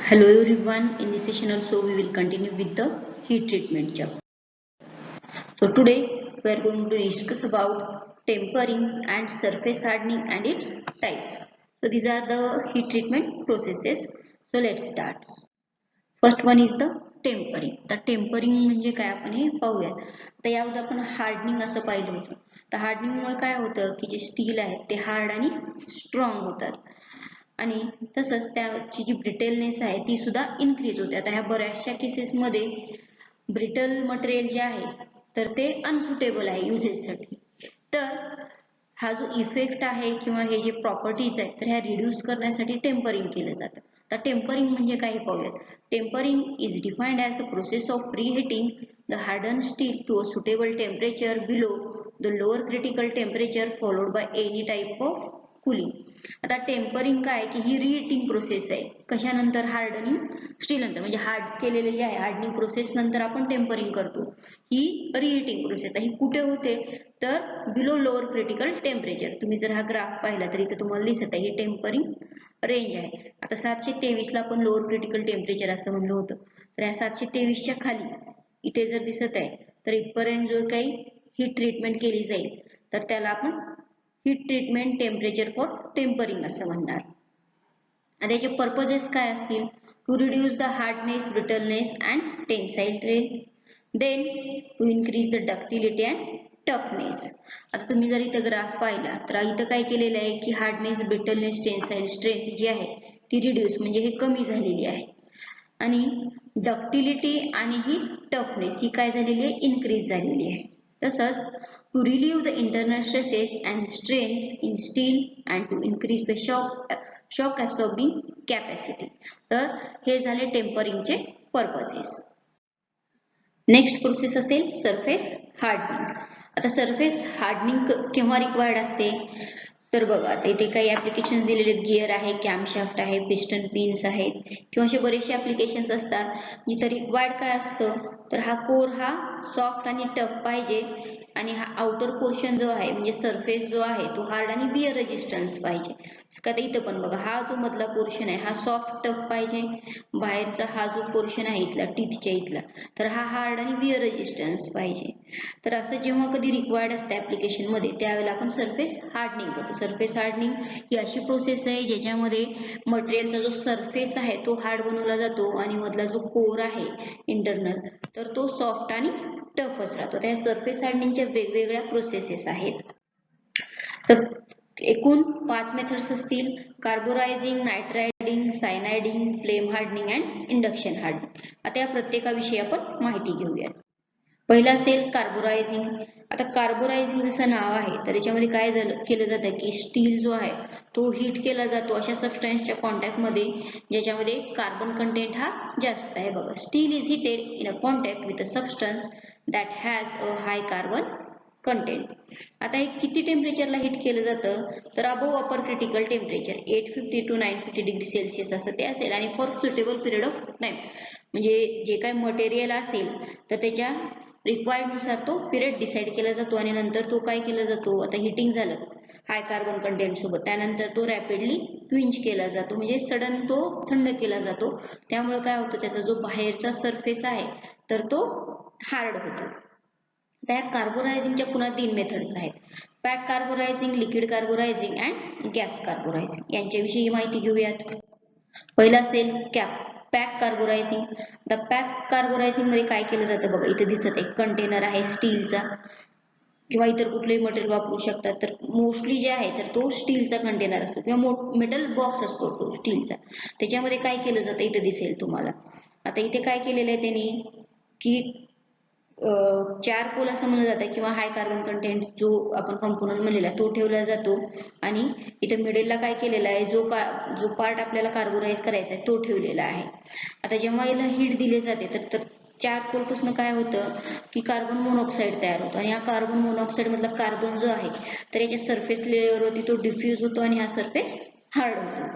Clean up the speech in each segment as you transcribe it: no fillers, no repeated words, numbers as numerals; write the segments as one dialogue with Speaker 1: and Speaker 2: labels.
Speaker 1: Hello everyone, in this session also we will continue with the heat treatment chapter. So today we are going to discuss about tempering and surface hardening and its types. So these are the heat treatment processes. So let's start. First one is the tempering. The tempering म्हणजे काय आपण हे पाहूया. तर यामध्ये आपण hardening असं पाहिलं होतं. तर हार्डनिंग मुळे काय होतं की जे स्टील आहे ते हार्ड आणि स्ट्रॉंग होतात. आणि तसंच त्याची जी ब्रिटलनेस आहे ती सुद्धा इन्क्रीज होते. आता ह्या बऱ्याचशा केसेसमध्ये ब्रिटल मटेरियल जे आहे तर ते अनसुटेबल आहे युजेससाठी. तर हा जो इफेक्ट आहे किंवा हे जे प्रॉपर्टीज आहेत तर ह्या रिड्यूस करण्यासाठी टेम्परिंग केलं जातं. तर टेम्परिंग म्हणजे काय पाहूयात. Tempering is defined as the process of reheating the harden steel to a suitable temperature below the lower critical temperature followed by any type of cooling. आता टेम्परिंग काय की ही रिहीटिंग प्रोसेस आहे. कशानंतर हार्डनिंग स्टील नंतर म्हणजे hard केलेले जे आहे hardening process नंतर आपण टेम्परिंग करतो. ही रिहीटिंग प्रोसेस ही कुठे होते तर बिलो लोअर क्रिटिकल टेम्परेचर. तुम्ही जर हा ग्राफ पाहिला तर इथे तुम्हाला दिसत आहे ही टेम्परिंग रेंज आहे. आता 723 ला आपण लोअर क्रिटिकल टेम्परेचर असं म्हणलं होतं. तर या 723 च्या खाली इथे जर दिसत आहे तर इथपर्यंत जो काही हीट ट्रीटमेंट केली जाईल तर त्याला आपण heat treatment temperature for tempering असं म्हणणार. आणि याचे पर्पजेस काय असतील. To reduce the hardness brittleness and tensile strength, then to increase the ductility and toughness. आता तुम्ही जर इथं ग्राफ पाहिला तर इथं काय केलेलं आहे की हार्डनेस ब्रिटलनेस टेन्साईल स्ट्रेंथ जी आहे ती रिड्यूस म्हणजे हे कमी झालेली आहे. आणि डक्टिलिटी आणि ही टफनेस ही काय झालेली आहे इन्क्रीज झालेली आहे. तसंच to relieve the internal stresses and strains in steel and to increase the shock absorbing capacity. तर हे झाले टेम्परिंगचे पर्पसेस. नेक्स्ट प्रोसेस असेल सरफेस हार्डनिंग. आता सरफेस हार्डनिंग केव्हा रिक्वायर्ड असते तर बघा आता इथे काही ऍप्लिकेशन्स दिलेले आहेत. गिअर आहे, कॅमशाफ्ट आहे, पिस्टन पिन्स आहेत किंवा असे बरेचसे ऍप्लिकेशन्स असतात जिथे रिक्वायर्ड काय असतं तर हा कोर हा सॉफ्ट आणि टफ पाहिजे आणि हा आउटर पोर्शन जो आहे म्हणजे सरफेस जो आहे तो हार्ड आणि वियर रेजिस्टन्स पाहिजे. का इथं पण बघा हा जो मधला पोर्शन आहे हा सॉफ्ट टफ पाहिजे. बाहेरचा हा जो पोर्शन आहे इथला टीथच्या इथला तर हा हार्ड आणि वियर रेजिस्टन्स पाहिजे. तर असं जेव्हा कधी रिक्वायर्ड असते ऍप्लिकेशन मध्ये त्यावेळेला आपण सरफेस हार्डनिंग करतो. सरफेस हार्डनिंग ही अशी प्रोसेस आहे ज्याच्यामध्ये मटेरियलचा जो सरफेस आहे तो हार्ड बनवला जातो आणि मधला जो कोर आहे इंटरनल तर तो सॉफ्ट आणि टफच राहतो. त्या सरफेस हार्डनिंगच्या वेगवेगळ्या प्रोसेसेस आहेत. तर एकूण 5 मेथड्स असतील. Carburising, nitriding, cyaniding, flame hardening and induction hardening. आता या प्रत्येकाविषयी आपण माहिती घेऊया. पहिला असेल कार्बोरायझिंग. आता कार्बोरायझिंग जसं नाव आहे तर याच्यामध्ये काय केलं जातं की स्टील जो आहे तो हीट केला जातो अशा सबस्टन्सच्या कॉन्टॅक्टमध्ये ज्याच्यामध्ये कार्बन कंटेंट हा जास्त आहे. बघा steel is heated in a contact with a substance that has a high carbon content. आता हे किती टेम्परेचरला हीट केलं जातं तर above upper critical temperature 850 to 950 degree Celsius असं ते असेल आणि for suitable period of time म्हणजे जे काय मटेरियल असेल तर त्याच्या रिक्वायर्डनुसार तो पिरियड डिसाईड केला जातो आणि नंतर तो काय केला जातो आता हिटिंग झालं हाय कार्बन कंटेंट सोबत त्यानंतर तो रॅपिडली क्विंच केला जातो म्हणजे सडन तो थंड केला जातो. त्यामुळे काय होतं त्याचा जो बाहेरचा सरफेस आहे तर तो हार्ड होतो. त्या कार्बोरायझिंगच्या पुन्हा 3 मेथड्स आहेत. Pack carburising, liquid carburising and gas carburising. यांच्याविषयी माहिती घेऊयात. पहिला असेल pack carburising. The pack carburising मध्ये काय केलं जातं बघा इथे दिसत आहे कंटेनर आहे स्टीलचा किंवा इतर कुठलेही मटेरियल वापरू शकतात. तर मोस्टली जे आहे तर तो स्टीलचा कंटेनर असतो किंवा मेटल बॉक्स असतो तो स्टीलचा. त्याच्यामध्ये काय केलं जातं इथे दिसेल तुम्हाला. आता इथे काय केलेलं आहे त्यांनी की चारकोल असं म्हणलं जातं किंवा हाय कार्बन कंटेंट जो आपण कंपोनंट म्हणलेला तो ठेवला जातो आणि इथे मिडलला काय केलेला आहे जो पार्ट आपल्याला कार्बोराइज करायचा आहे तो ठेवलेला आहे. आता जेव्हा याला हीट दिले जाते तर चारकोल पासून काय होतं की कार्बन मोनॉक्साईड तयार होतो आणि हा कार्बन मोनॉक्साईड मधला कार्बन जो आहे तर याच्या सरफेस लेअरवरती तो डिफ्यूज होतो आणि हा सरफेस हार्ड होतो.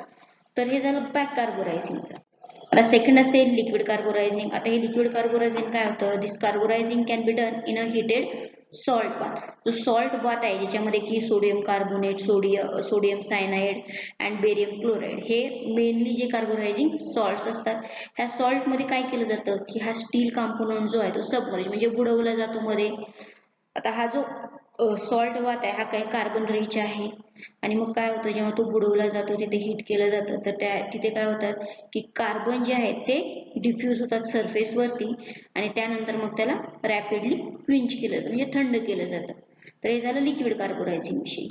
Speaker 1: तर हे झालं पॅक कार्बोरायझिंगचं. आता सेकंड असेल लिक्विड कार्बोरायझिंग. आता हे लिक्विड कार्बोरायझिंग काय होतं this carburising can be done in a heated salt bath. जो सॉल्ट बाथ आहे ज्याच्यामध्ये की sodium carbonate, sodium cyanide and barium chloride हे मेनली जे कार्बोनायझिंग सॉल्ट्स असतात. ह्या सॉल्ट मध्ये काय केलं जातं की हा स्टील कॉम्पोनंट जो आहे तो सबमर्ज म्हणजे बुडवला जातो मध्ये. आता हा जो सॉल्ट बाथ आहे हा काय कार्बन रिच आहे आणि मग काय होतं जेव्हा तो बुडवला जातो तिथे हीट केलं जातं तर तिथे काय होतात की कार्बन जे आहेत ते डिफ्यूज होतात सरफेस वरती आणि त्यानंतर मग त्याला रॅपिडली क्विंच केलं जातं म्हणजे थंड केलं जातं. तर हे झालं लिक्विड कार्बोनायझिंग विषयी.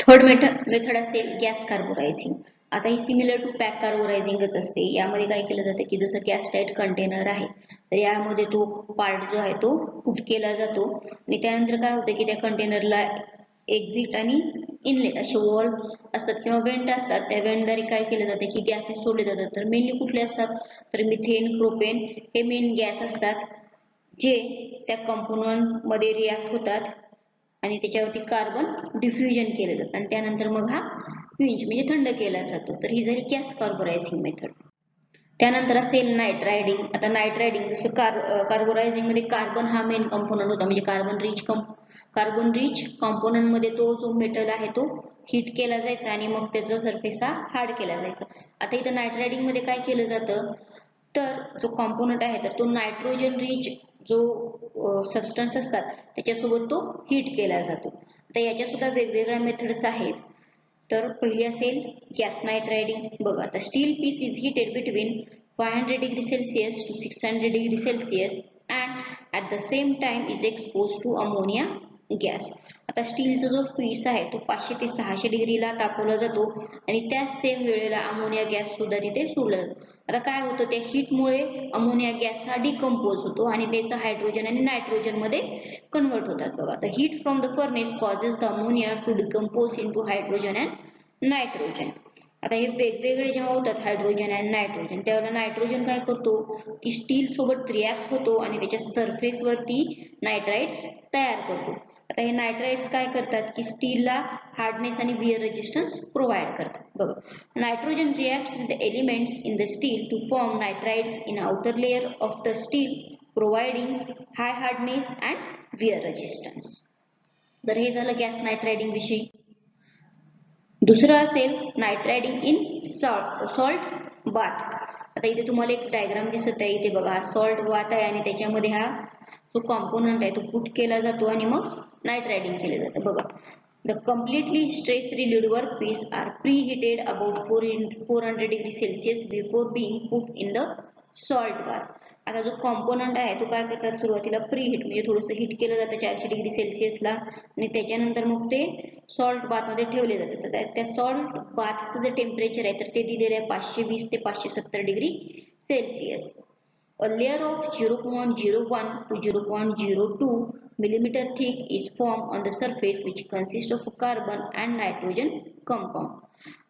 Speaker 1: थर्ड मेथड असेल गॅस कार्बोनायझिंग. आता ही सिमिलर टू पॅक कार्बोनायझिंगच असते. यामध्ये काय केलं जातं की जसं गॅस टाईट कंटेनर आहे तर यामध्ये तो पार्ट जो आहे तो पुट केला जातो आणि त्यानंतर काय होतं की त्या कंटेनरला एक्झिट आणि इनलेट असे वॉल असतात किंवा वेंट असतात. त्या वेंटद्वारे काय केलं जातं की गॅसेस सोडले जातात. तर मेनली कुठले असतात तर मिथेन, प्रोपेन हे मेन गॅस असतात जे त्या कंपोनंट मध्ये रिॲक्ट होतात आणि त्याच्यावरती कार्बन डिफ्युजन केलं जातं आणि त्यानंतर मग हा क्विंच म्हणजे थंड केला जातो. तर ही झाली गॅस कार्बोनायझिंग मेथड. त्यानंतर असेल नाईट रायडिंग. आता नाईट रायडिंग जसं कार्बोनायझिंग मध्ये कार्बन हा मेन कंपोनंट होता म्हणजे कार्बन रिच कंपोनंट मध्ये तो जो मेटल आहे तो हीट केला जायचा आणि मग त्याचा सरफेस हा हार्ड केला जायचा. आता इथं नाईट रायडिंग मध्ये काय केलं जातं तर जो कंपोनंट आहे तर तो नायट्रोजन रिच जो सबस्टन्स असतात त्याच्यासोबत तो हीट केला जातो. आता याच्या सुद्धा वेगवेगळ्या मेथड्स आहेत. तर पहिली असेल गॅस नाईट रायडिंग. बघा आता steel piece is heated between 500 degree Celsius to 600 degree Celsius and at the same time is expose to ammonia gas. आता स्टीलचा जो पीस आहे तो 500 ते 600 डिग्रीला तापवला जातो आणि त्याच सेम वेळेला अमोनिया गॅस सुद्धा तिथे सोडला जातो. आता काय होतं त्या हीटमुळे अमोनिया गॅस हा डिकम्पोज होतो आणि त्याचा हायड्रोजन आणि नायट्रोजन मध्ये कन्वर्ट होतात. बघा the heat from the furnace causes the ammonia to decompose into hydrogen and nitrogen. आता हे वेगवेगळे जेव्हा होतात हायड्रोजन आणि नायट्रोजन त्यावेळेला नायट्रोजन काय करतो की स्टील सोबत रिॲक्ट होतो आणि त्याच्या सरफेस वरती नायट्राइड्स तयार करतो. आता हे नायट्राइड्स काय करतात की स्टीलला हार्डनेस आणि वियर रेजिस्टन्स प्रोव्हाइड करतात. बघा nitrogen reacts with the elements in the steel to form nitrides in outer layer of the steel providing high hardness and wear resistance. तर हे झालं गॅस नाईट रायडिंग विषयी. दुसरं असेल nitriding in salt bath. आता इथे तुम्हाला एक डायग्राम दिसत आहे. इथे बघा सॉल्ट बाथ आहे आणि त्याच्यामध्ये हा जो कॉम्पोनंट आहे तो पुट केला जातो आणि मग नाईट रायडिंग केलं जातं. बघा the completely stress relieved workpiece are preheated about 400 degree Celsius before being put in the salt bath. आता जो कॉम्पोनंट आहे तो काय करतात सुरुवातीला प्रीहीट म्हणजे थोडंसं हीट केलं जातं 400 डिग्री सेल्सिअसला आणि त्याच्यानंतर मग ते सॉल्ट बाथ मध्ये ठेवले जातात. तर त्या सॉल्ट बाथचं जे टेम्परेचर आहे तर ते दिलेलं आहे 520 ते 570 degree Celsius. A layer of 0.01 to 0.02 millimeter thick is formed on the surface which consists of carbon and nitrogen compound.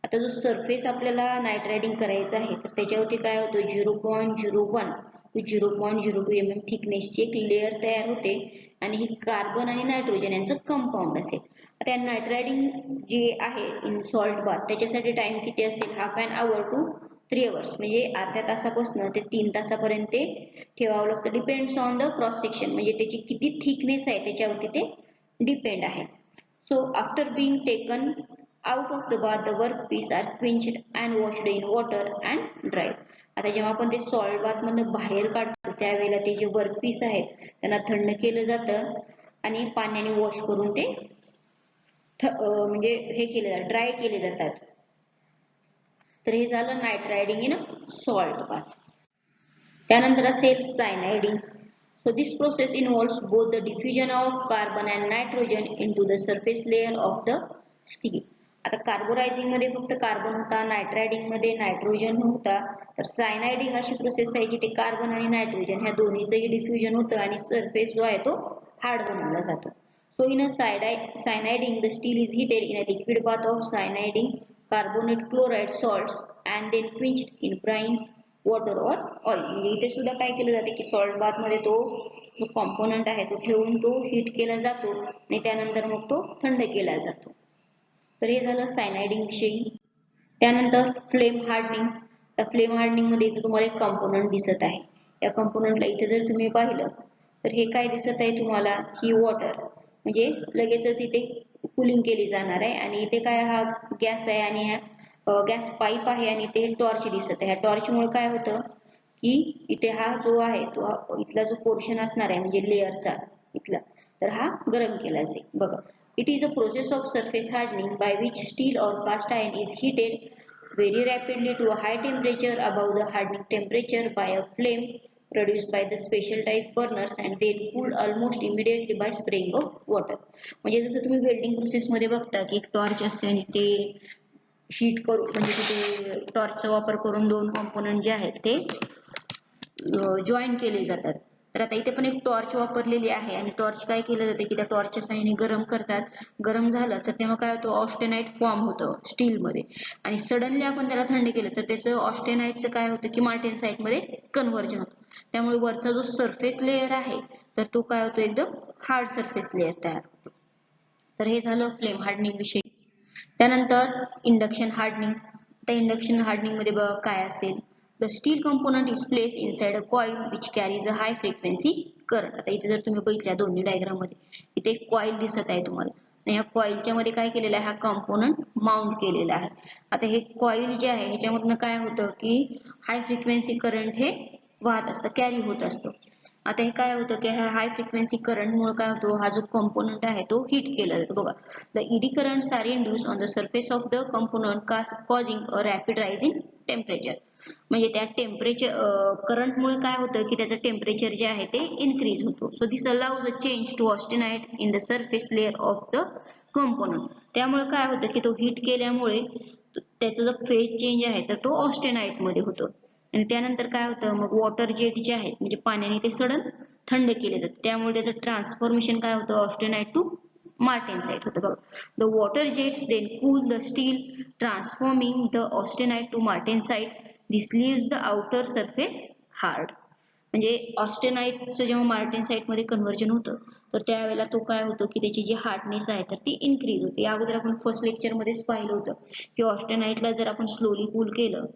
Speaker 1: आता जो सरफेस आपल्याला नाईट रायडिंग करायचा आहे तर त्याच्यावरती काय होतं 0.01 टू 0.02 mm थिकनेसची एक लेअर तयार होते आणि ही कार्बन आणि नायट्रोजन यांचं कंपाऊंड असेल. आता नाईट रायडिंग जे आहे इन सॉल्ट बाथ त्याच्यासाठी टाइम किती असेल half an hour to 3 hours म्हणजे अर्ध्या तासापासून ते 3 तासापर्यंत ते ठेवावं लागतं. Depends on the cross section म्हणजे त्याची किती थिकनेस आहे त्याच्यावरती ते डिपेंड आहे. So after being taken out of the bath the work piece are quenched and washed in water and dried. आता जेव्हा आपण ते सॉल्ट बाथ मधून बाहेर काढतो त्यावेळेला ते जे वर्क पीस आहेत त्यांना थंड केलं जातं आणि पाण्याने वॉश करून ते म्हणजे हे केले जातात ड्राय केले जातात. तर हे झालं night riding in salt bath. त्यानंतर असेल सायनाइडिंग. So this process involves both the diffusion of carbon and nitrogen into the surface layer of the steel. आता कार्बोनायझिंग मध्ये फक्त कार्बन होता, नाईट रायडिंग मध्ये नायट्रोजन होता. तर सायनाइडिंग अशी प्रोसेस आहे जिथे कार्बन आणि नायट्रोजन ह्या दोन्हीचंही डिफ्युजन होतं आणि सरफेस जो आहे तो हार्ड बनवला जातो. So in a cyaniding the steel is heated in a liquid bath of cyaniding carbonate chloride salts and then quenched in brine water और ऑइल. म्हणजे इथे सुद्धा काय केलं जाते की सॉल्ट बाथ मध्ये तो जो कॉम्पोनंट आहे तो ठेवून तो हीट केला जातो आणि त्यानंतर मग तो थंड केला जातो. तर हे झालं सायनाइडिंग विषयी. त्यानंतर फ्लेम हार्डनिंग. तर फ्लेम हार्डनिंग मध्ये इथे तुम्हाला एक कॉम्पोनंट दिसत आहे. या कॉम्पोनंटला इथे जर तुम्ही पाहिलं तर हे काय दिसत आहे तुम्हाला की वॉटर म्हणजे लगेचच इथे कूलिंग केली जाणार आहे आणि इथे काय हा गॅस आहे आणि हा गॅस पाईप आहे आणि इथे टॉर्च दिसत आहे. ह्या टॉर्च मुळे काय होतं की इथे हा जो आहे तो इथला जो पोर्शन असणार आहे म्हणजे लेअरचा इथला तर हा गरम केला जाईल. बघा it is a process of surface hardening by which steel or cast iron is heated very rapidly to a high temperature above the hardening temperature by a flame produced by the special type burners and then cooled almost immediately by spraying of water. म्हणजे जसं तुम्ही welding process मध्ये बघता की एक torch असते आणि ते हीट करून म्हणजे तिथे टॉर्चचा वापर करून दोन कॉम्पोनंट जे आहेत ते जॉईन केले जातात. तर आता इथे पण एक टॉर्च वापरलेली आहे आणि टॉर्च काय केलं जाते की त्या टॉर्चच्या साहाय्याने गरम करतात. गरम झालं तर तेव्हा काय होतं ऑस्टेनाइट फॉर्म होतं स्टील मध्ये आणि सडनली आपण त्याला थंड केलं तर त्याचं ऑस्टेनाइटचं काय होतं की मार्टेनसाइट मध्ये कन्व्हर्जन होतं. त्यामुळे वरचा जो सरफेस लेयर आहे तर तो काय होतो एकदम हार्ड सरफेस लेयर तयार होतो. तर हे झालं फ्लेम हार्डनिंग विषयी. त्यानंतर इंडक्शन हार्डनिंग. आता इंडक्शन हार्डनिंग मध्ये बघा काय असेल. The steel component is placed inside a coil which carries a high frequency current. आता इथे जर तुम्ही बघितल्या दोन्ही डायग्राम मध्ये इथे एक कॉइल दिसत आहे तुम्हाला आणि ह्या कॉइलच्या मध्ये काय केलेलं आहे हा कंपोनंट माउंट केलेला आहे. आता हे कॉइल जे आहे ह्याच्यामधून काय होतं की हाय फ्रिक्वेन्सी करंट हे वाहत असतं कॅरी होत असतं. आता हे काय होतं की हाय फ्रिक्वेन्सी करंट मुळे काय होतो हा जो कंपोनंट आहे तो हीट केला जातो. बघा the eddy currents are induced on the surface of the component causing a rapid rise in temperature. म्हणजे त्या टेम्परेचर करंट मुळे काय होतं की त्याचं टेम्परेचर जे आहे ते इन्क्रीज होतो. So this allows a change to austenite in the surface layer of the component. त्यामुळे काय होतं की तो हीट केल्यामुळे त्याचा जो फेज चेंज आहे तर तो ऑस्टेनाइट मध्ये होतो आणि त्यानंतर काय होतं मग वॉटर जेट जे आहेत म्हणजे पाण्याने ते सडन थंड केले जातात. त्यामुळे त्याचं ट्रान्सफॉर्मेशन काय होतं ऑस्टेनाइट टू martensite होतं. बघा the water jets then cool the steel transforming the austenite to martensite. This leaves the outer surface hard. म्हणजे ऑस्टेनाइटचं जेव्हा मार्टेनसाइट मध्ये कन्व्हर्जन होतं तर त्यावेळेला तो काय होतो की त्याची जी हार्डनेस आहे तर ती इन्क्रीज होते. या अगोदर आपण फर्स्ट लेक्चर मध्येच पाहिलं होतं की ऑस्टेनाइटला जर आपण स्लोली कूल केलं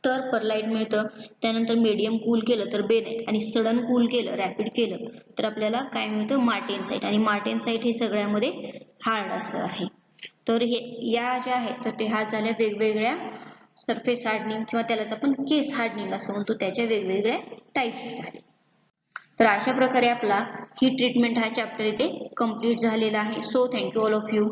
Speaker 1: तर परलाइट मिळतं. त्यानंतर मीडियम कूल केलं तर बेनाइट आणि सडन कूल केलं रॅपिड केलं तर आपल्याला काय मिळतं मार्टेनसाइट आणि मार्टेनसाइट हे सगळ्यामध्ये हार्ड असं आहे. तर हे या ज्या आहेत तर ते ह्या झाल्या वेगवेगळ्या सरफेस हार्डनिंग किंवा त्यालाच आपण केस हार्डनिंग असं म्हणतो त्याच्या वेगवेगळ्या टाइप्स झाले. तर अशा प्रकारे आपला हीट ट्रीटमेंट हा चॅप्टर इथे कंप्लीट झालेला आहे. So thank you all of you.